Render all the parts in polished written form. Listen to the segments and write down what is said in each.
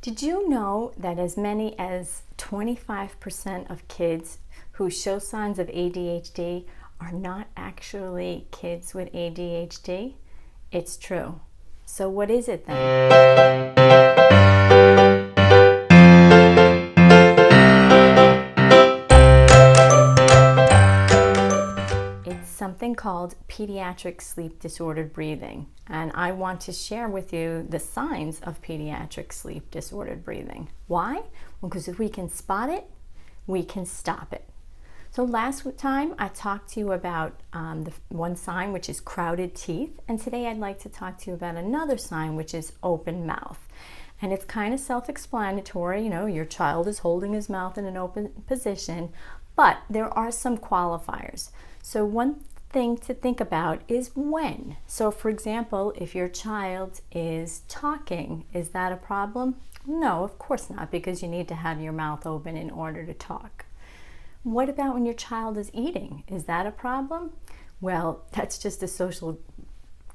Did you know that as many as 25% of kids who show signs of ADHD are not actually kids with ADHD? It's true. So what is it then? It's something called pediatric sleep disordered breathing, and I want to share with you the signs of pediatric sleep disordered breathing. Why? Well, because if we can spot it, we can stop it. So last time I talked to you about the one sign, which is crowded teeth, and today I'd like to talk to you about another sign, which is open mouth. And it's kind of self-explanatory. You know, your child is holding his mouth in an open position, but there are some qualifiers. So one thing to think about is when. So for example, if your child is talking, is that a problem? No, of course not, because you need to have your mouth open in order to talk. What about when your child is eating? Is that a problem? Well, that's just a social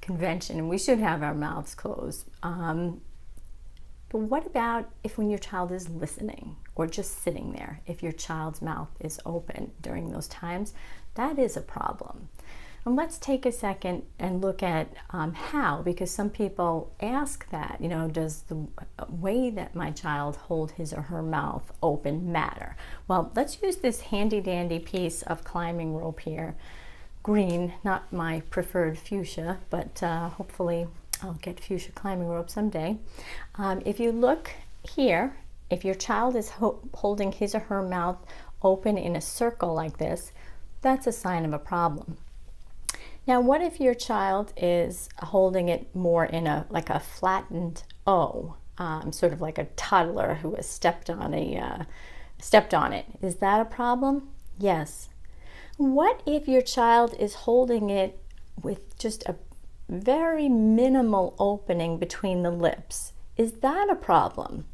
convention, and we should have our mouths closed. But what about if when your child is listening or just sitting there, if your child's mouth is open during those times? That is a problem. And let's take a second and look at how, because some people ask that, you know, does the way that my child hold his or her mouth open matter? Well, let's use this handy dandy piece of climbing rope here. Green, not my preferred fuchsia, but hopefully I'll get fuchsia climbing rope someday. If you look here, if your child is holding his or her mouth open in a circle like this, that's a sign of a problem. Now, what if your child is holding it more in like a flattened O, sort of like a toddler who has stepped on it? Is that a problem? Yes. What if your child is holding it with just a very minimal opening between the lips? Is that a problem?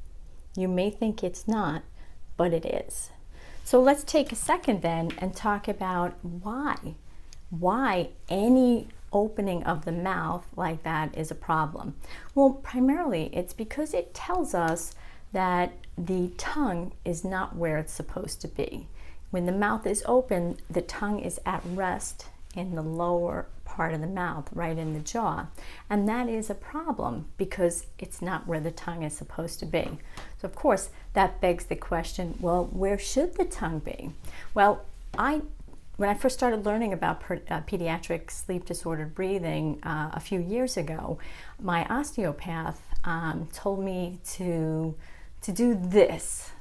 You may think it's not, but it is. So let's take a second then and talk about why. Why any opening of the mouth like that is a problem. Well, primarily it's because it tells us that the tongue is not where it's supposed to be. When the mouth is open, the tongue is at rest in the lower part of the mouth, right in the jaw. And that is a problem because it's not where the tongue is supposed to be. So of course, that begs the question, well, where should the tongue be? Well, when I first started learning about pediatric sleep disordered breathing a few years ago, my osteopath told me to do this.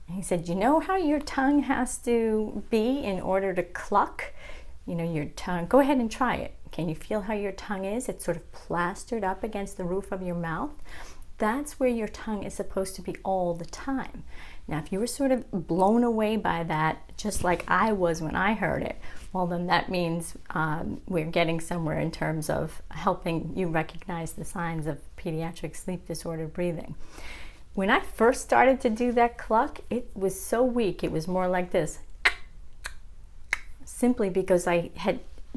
He said, you know how your tongue has to be in order to cluck? You know, your tongue, go ahead and try it. Can you feel how your tongue is? It's sort of plastered up against the roof of your mouth. That's where your tongue is supposed to be all the time. Now, if you were sort of blown away by that, just like I was when I heard it, well, then that means we're getting somewhere in terms of helping you recognize the signs of pediatric sleep disordered breathing. When I first started to do that cluck, it was so weak. It was more like this, simply because I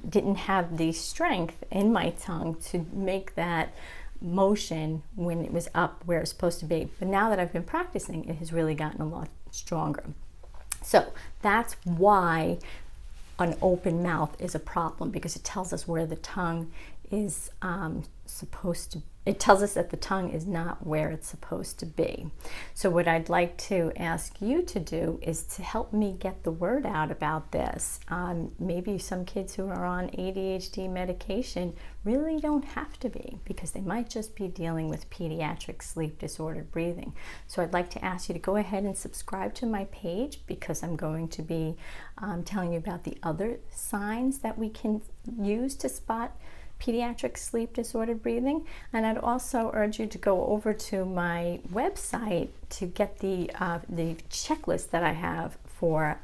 didn't have the strength in my tongue to make that motion when it was up where it's supposed to be. But now that I've been practicing, it has really gotten a lot stronger. So that's why an open mouth is a problem, because it tells us where the tongue is supposed to. It tells us that the tongue is not where it's supposed to be. So what I'd like to ask you to do is to help me get the word out about this. Maybe some kids who are on ADHD medication really don't have to be, because they might just be dealing with pediatric sleep disordered breathing. So I'd like to ask you to go ahead and subscribe to my page, because I'm going to be telling you about the other signs that we can use to spot pediatric sleep disordered breathing. And I'd also urge you to go over to my website to get the checklist that I have for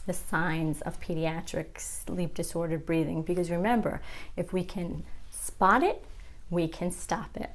the signs of pediatric sleep disordered breathing, because remember, if we can spot it, we can stop it.